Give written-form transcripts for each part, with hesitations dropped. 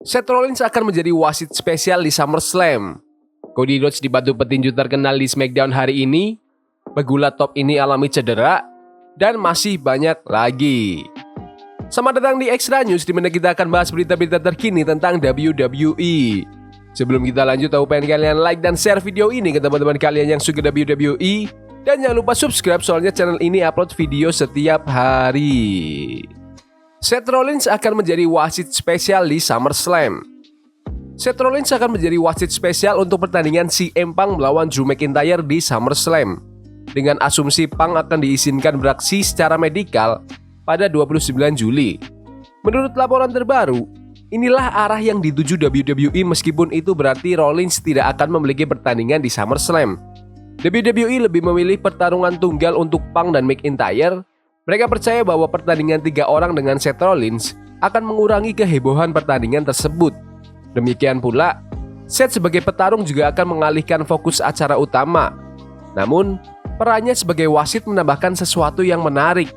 Seth Rollins akan menjadi wasit spesial di SummerSlam. Cody Rhodes dibantu petinju terkenal di SmackDown hari ini. Pegulat top ini alami cedera dan masih banyak lagi. Selamat datang di Extra News, di mana kita akan bahas berita-berita terkini tentang WWE. Sebelum kita lanjut, aku pengen kalian like dan share video ini ke teman-teman kalian yang suka WWE. Dan jangan lupa subscribe, soalnya channel ini upload video setiap hari. Seth Rollins akan menjadi wasit spesial di SummerSlam. Seth Rollins akan menjadi wasit spesial untuk pertandingan CM Punk melawan Drew McIntyre di SummerSlam, dengan asumsi Punk akan diizinkan beraksi secara medikal pada 29 Juli. Menurut laporan terbaru, inilah arah yang dituju WWE, meskipun itu berarti Rollins tidak akan memiliki pertandingan di SummerSlam. WWE lebih memilih pertarungan tunggal untuk Punk dan McIntyre. Mereka percaya bahwa pertandingan 3 orang dengan Seth Rollins akan mengurangi kehebohan pertandingan tersebut. Demikian pula, Seth sebagai petarung juga akan mengalihkan fokus acara utama. Namun, perannya sebagai wasit menambahkan sesuatu yang menarik.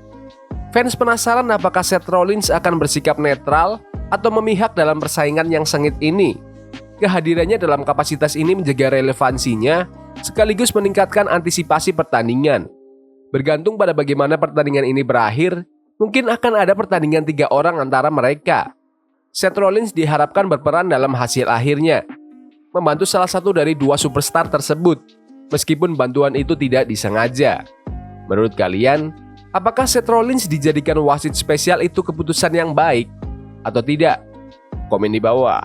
Fans penasaran apakah Seth Rollins akan bersikap netral atau memihak dalam persaingan yang sengit ini. Kehadirannya dalam kapasitas ini menjaga relevansinya, sekaligus meningkatkan antisipasi pertandingan. Bergantung pada bagaimana pertandingan ini berakhir, mungkin akan ada pertandingan 3 orang antara mereka. Seth Rollins diharapkan berperan dalam hasil akhirnya, membantu salah satu dari 2 superstar tersebut, meskipun bantuan itu tidak disengaja. Menurut kalian, apakah Seth Rollins dijadikan wasit spesial itu keputusan yang baik atau tidak? Komen di bawah.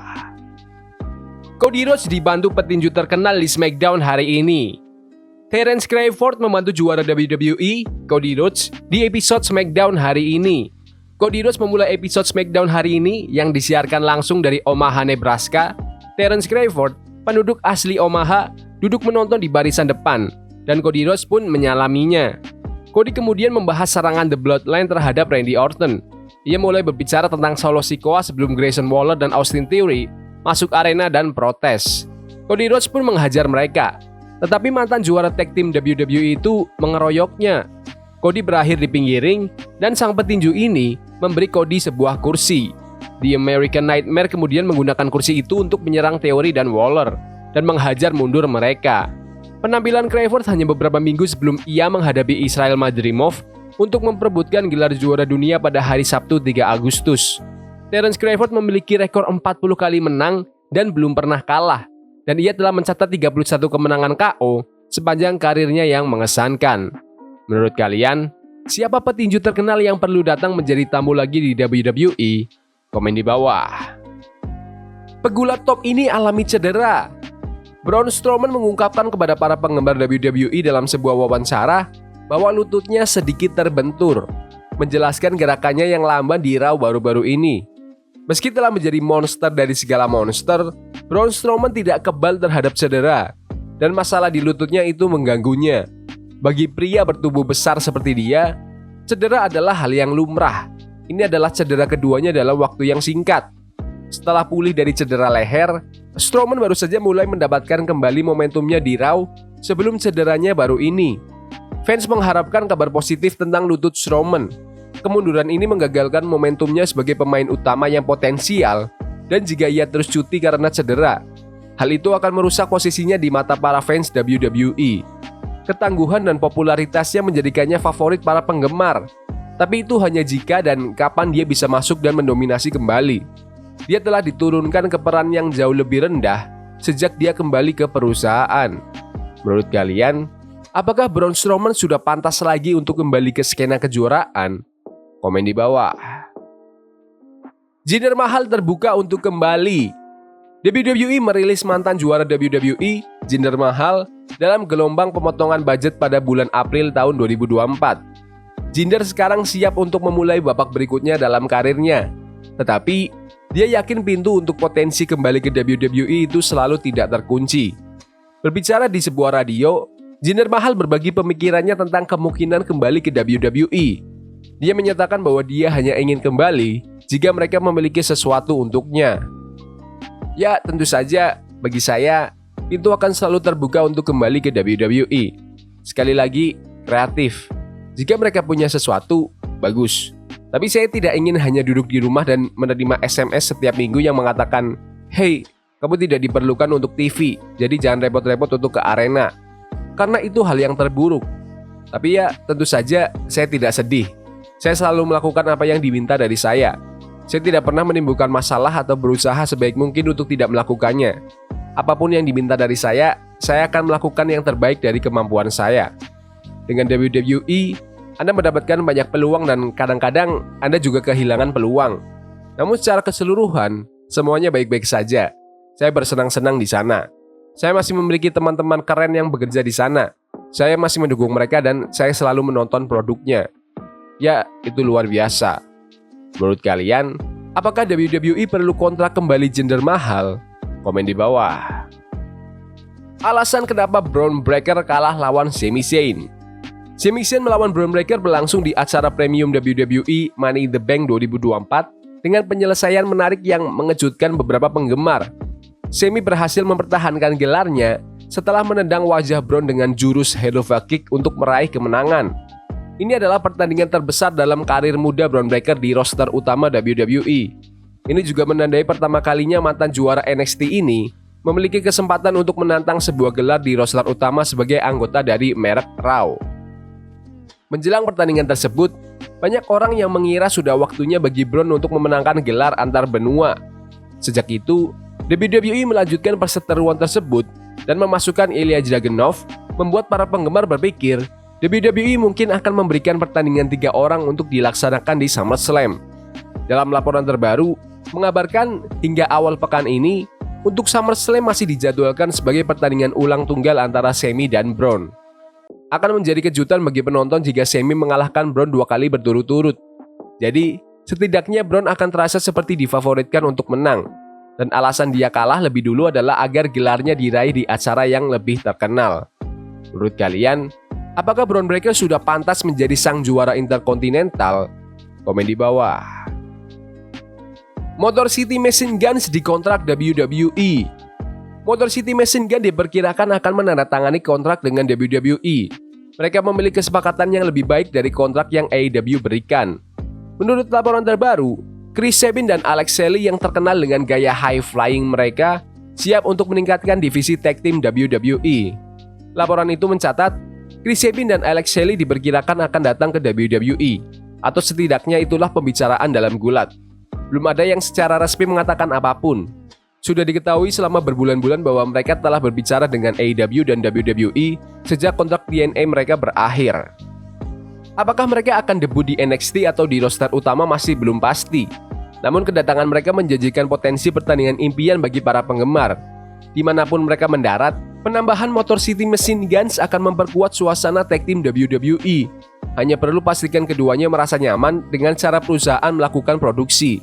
Cody Rhodes dibantu petinju terkenal di SmackDown hari ini. Terence Crawford membantu juara WWE, Cody Rhodes, di episode SmackDown hari ini. Cody Rhodes memulai episode SmackDown hari ini yang disiarkan langsung dari Omaha, Nebraska. Terence Crawford, penduduk asli Omaha, duduk menonton di barisan depan, dan Cody Rhodes pun menyalaminya. Cody kemudian membahas serangan The Bloodline terhadap Randy Orton. Ia mulai berbicara tentang Solo Sikoa sebelum Grayson Waller dan Austin Theory masuk arena dan protes. Cody Rhodes pun menghajar mereka, tetapi mantan juara tag team WWE itu mengeroyoknya. Cody berakhir di pinggir ring, dan sang petinju ini memberi Cody sebuah kursi. The American Nightmare kemudian menggunakan kursi itu untuk menyerang Theory dan Waller dan menghajar mundur mereka. Penampilan Crawford hanya beberapa minggu sebelum ia menghadapi Israel Madrimov untuk memperebutkan gelar juara dunia pada hari Sabtu 3 Agustus. Terence Crawford memiliki rekor 40 kali menang dan belum pernah kalah, dan ia telah mencatat 31 kemenangan KO sepanjang karirnya yang mengesankan. Menurut kalian, siapa petinju terkenal yang perlu datang menjadi tamu lagi di WWE? Komen di bawah. Pegulat top ini alami cedera. Braun Strowman mengungkapkan kepada para penggemar WWE dalam sebuah wawancara bahwa lututnya sedikit terbentur, menjelaskan gerakannya yang lamban di Raw baru-baru ini. Meski telah menjadi monster dari segala monster, Braun Strowman tidak kebal terhadap cedera, dan masalah di lututnya itu mengganggunya. Bagi pria bertubuh besar seperti dia, cedera adalah hal yang lumrah. Ini adalah cedera keduanya dalam waktu yang singkat. Setelah pulih dari cedera leher, Strowman baru saja mulai mendapatkan kembali momentumnya di Raw sebelum cederanya baru ini. Fans mengharapkan kabar positif tentang lutut Strowman. Kemunduran ini menggagalkan momentumnya sebagai pemain utama yang potensial, dan jika ia terus cuti karena cedera, hal itu akan merusak posisinya di mata para fans WWE. Ketangguhan dan popularitasnya menjadikannya favorit para penggemar, tapi itu hanya jika dan kapan dia bisa masuk dan mendominasi kembali. Dia telah diturunkan ke peran yang jauh lebih rendah sejak dia kembali ke perusahaan. Menurut kalian, apakah Braun Strowman sudah pantas lagi untuk kembali ke skena kejuaraan? Komen di bawah. Jinder Mahal terbuka untuk kembali. WWE merilis mantan juara WWE, Jinder Mahal, dalam gelombang pemotongan budget pada bulan April tahun 2024. Jinder sekarang siap untuk memulai babak berikutnya dalam karirnya. Tetapi, dia yakin pintu untuk potensi kembali ke WWE itu selalu tidak terkunci. Berbicara di sebuah radio, Jinder Mahal berbagi pemikirannya tentang kemungkinan kembali ke WWE. Dia menyatakan bahwa dia hanya ingin kembali jika mereka memiliki sesuatu untuknya. Ya, tentu saja bagi saya, pintu akan selalu terbuka untuk kembali ke WWE. Sekali lagi, kreatif. Jika mereka punya sesuatu, bagus. Tapi saya tidak ingin hanya duduk di rumah dan menerima SMS setiap minggu yang mengatakan, "Hey, kamu tidak diperlukan untuk TV, jadi jangan repot-repot untuk ke arena." Karena itu hal yang terburuk. Tapi ya, tentu saja saya tidak sedih. Saya selalu melakukan apa yang diminta dari saya. Saya tidak pernah menimbulkan masalah atau berusaha sebaik mungkin untuk tidak melakukannya. Apapun yang diminta dari saya akan melakukan yang terbaik dari kemampuan saya. Dengan WWE, Anda mendapatkan banyak peluang dan kadang-kadang Anda juga kehilangan peluang. Namun secara keseluruhan, semuanya baik-baik saja. Saya bersenang-senang di sana. Saya masih memiliki teman-teman keren yang bekerja di sana. Saya masih mendukung mereka dan saya selalu menonton produknya. Ya, itu luar biasa. Menurut kalian, apakah WWE perlu kontrak kembali gender mahal? Komen di bawah. Alasan kenapa Bron Breakker kalah lawan Sami Zayn. Sami Zayn melawan Bron Breakker berlangsung di acara premium WWE Money in the Bank 2024 dengan penyelesaian menarik yang mengejutkan beberapa penggemar. Sami berhasil mempertahankan gelarnya setelah menendang wajah Bron dengan jurus Helluva Kick untuk meraih kemenangan. Ini adalah pertandingan terbesar dalam karir muda Bron Breakker di roster utama WWE. Ini juga menandai pertama kalinya mantan juara NXT ini memiliki kesempatan untuk menantang sebuah gelar di roster utama sebagai anggota dari merek Raw. Menjelang pertandingan tersebut, banyak orang yang mengira sudah waktunya bagi Bron untuk memenangkan gelar antar benua. Sejak itu, WWE melanjutkan perseteruan tersebut dan memasukkan Ilya Dragunov, membuat para penggemar berpikir WWE mungkin akan memberikan pertandingan 3 orang untuk dilaksanakan di SummerSlam. Dalam laporan terbaru, mengabarkan hingga awal pekan ini, untuk SummerSlam masih dijadwalkan sebagai pertandingan ulang tunggal antara Sami dan Bron. Akan menjadi kejutan bagi penonton jika Sami mengalahkan Bron 2 kali berturut-turut. Jadi, setidaknya Bron akan terasa seperti difavoritkan untuk menang. Dan alasan dia kalah lebih dulu adalah agar gelarnya diraih di acara yang lebih terkenal. Menurut kalian, apakah Bron Breakker sudah pantas menjadi sang juara interkontinental? Komen di bawah. Motor City Machine Guns dikontrak WWE. Motor City Machine Guns diperkirakan akan menandatangani kontrak dengan WWE. Mereka memiliki kesepakatan yang lebih baik dari kontrak yang AEW berikan. Menurut laporan terbaru, Chris Sabin dan Alex Shelley yang terkenal dengan gaya high flying mereka siap untuk meningkatkan divisi tag team WWE. Laporan itu mencatat, Chris Sabin dan Alex Shelley diperkirakan akan datang ke WWE, atau setidaknya itulah pembicaraan dalam gulat. Belum ada yang secara resmi mengatakan apapun. Sudah diketahui selama berbulan-bulan bahwa mereka telah berbicara dengan AEW dan WWE sejak kontrak TNA mereka berakhir. Apakah mereka akan debut di NXT atau di roster utama masih belum pasti. Namun kedatangan mereka menjanjikan potensi pertandingan impian bagi para penggemar. Dimanapun mereka mendarat, penambahan Motor City Machine Guns akan memperkuat suasana tag team WWE. Hanya perlu pastikan keduanya merasa nyaman dengan cara perusahaan melakukan produksi.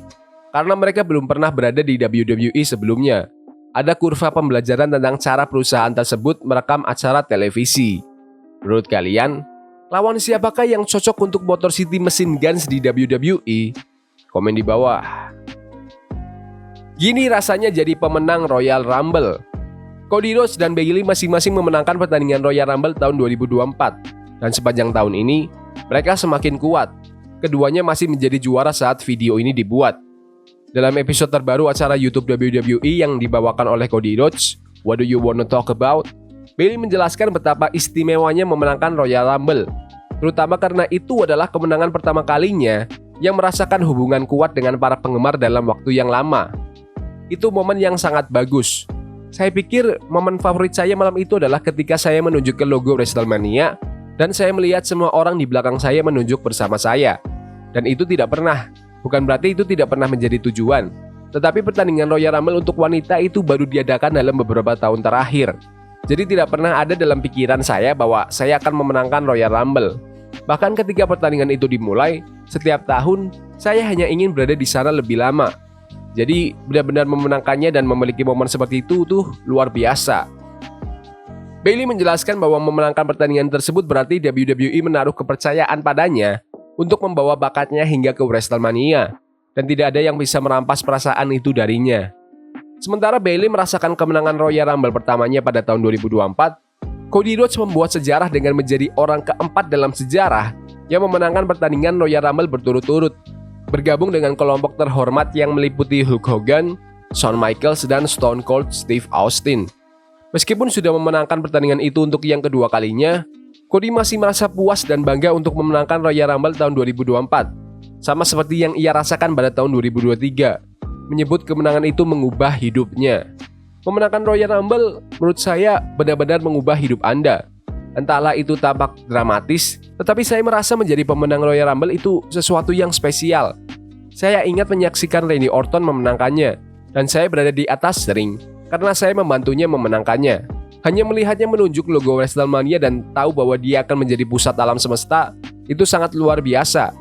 Karena mereka belum pernah berada di WWE sebelumnya. Ada kurva pembelajaran tentang cara perusahaan tersebut merekam acara televisi. Menurut kalian, lawan siapakah yang cocok untuk Motor City Machine Guns di WWE? Komen di bawah. Gini rasanya jadi pemenang Royal Rumble. Cody Rhodes dan Bayley masing-masing memenangkan pertandingan Royal Rumble tahun 2024. Dan sepanjang tahun ini, mereka semakin kuat. Keduanya masih menjadi juara saat video ini dibuat. Dalam episode terbaru acara YouTube WWE yang dibawakan oleh Cody Rhodes, What Do You Wanna Talk About?, Bayley menjelaskan betapa istimewanya memenangkan Royal Rumble, terutama karena itu adalah kemenangan pertama kalinya yang merasakan hubungan kuat dengan para penggemar dalam waktu yang lama. Itu momen yang sangat bagus. Saya pikir momen favorit saya malam itu adalah ketika saya menunjuk ke logo WrestleMania dan saya melihat semua orang di belakang saya menunjuk bersama saya. Dan itu tidak pernah. Bukan berarti itu tidak pernah menjadi tujuan, tetapi pertandingan Royal Rumble untuk wanita itu baru diadakan dalam beberapa tahun terakhir. Jadi tidak pernah ada dalam pikiran saya bahwa saya akan memenangkan Royal Rumble. Bahkan ketika pertandingan itu dimulai, setiap tahun saya hanya ingin berada di sana lebih lama. Jadi benar-benar memenangkannya dan memiliki momen seperti itu tuh luar biasa. Bayley menjelaskan bahwa memenangkan pertandingan tersebut berarti WWE menaruh kepercayaan padanya untuk membawa bakatnya hingga ke WrestleMania, dan tidak ada yang bisa merampas perasaan itu darinya. Sementara Bayley merasakan kemenangan Royal Rumble pertamanya pada tahun 2024, Cody Rhodes membuat sejarah dengan menjadi orang keempat dalam sejarah yang memenangkan pertandingan Royal Rumble berturut-turut. bergabung dengan kelompok terhormat yang meliputi Hulk Hogan, Shawn Michaels, dan Stone Cold Steve Austin. Meskipun sudah memenangkan pertandingan itu untuk yang kedua kalinya, Cody masih merasa puas dan bangga untuk memenangkan Royal Rumble tahun 2024. Sama seperti yang ia rasakan pada tahun 2023, menyebut kemenangan itu mengubah hidupnya. Memenangkan Royal Rumble menurut saya benar-benar mengubah hidup Anda. Entahlah itu tampak dramatis, tetapi saya merasa menjadi pemenang Royal Rumble itu sesuatu yang spesial. Saya ingat menyaksikan Randy Orton memenangkannya, dan saya berada di atas ring karena saya membantunya memenangkannya. Hanya melihatnya menunjuk logo WrestleMania dan tahu bahwa dia akan menjadi pusat alam semesta, itu sangat luar biasa.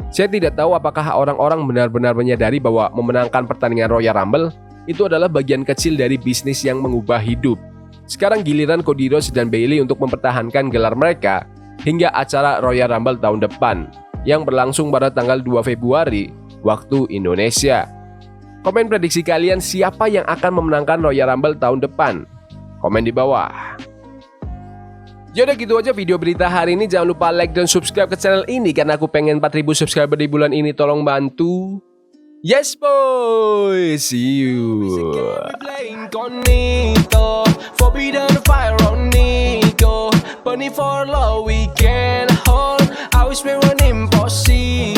Saya tidak tahu apakah orang-orang benar-benar menyadari bahwa memenangkan pertandingan Royal Rumble itu adalah bagian kecil dari bisnis yang mengubah hidup. Sekarang giliran Cody Rhodes dan Bayley untuk mempertahankan gelar mereka hingga acara Royal Rumble tahun depan yang berlangsung pada tanggal 2 Februari waktu Indonesia. Komen prediksi kalian siapa yang akan memenangkan Royal Rumble tahun depan? Komen di bawah. Yaudah gitu aja video berita hari ini. Jangan lupa like dan subscribe ke channel ini karena aku pengen 4.000 subscriber di bulan ini. Tolong bantu. Yes boy, see you. Forbidden fire on Nico, burning for love we can hold. I wish we were impossible.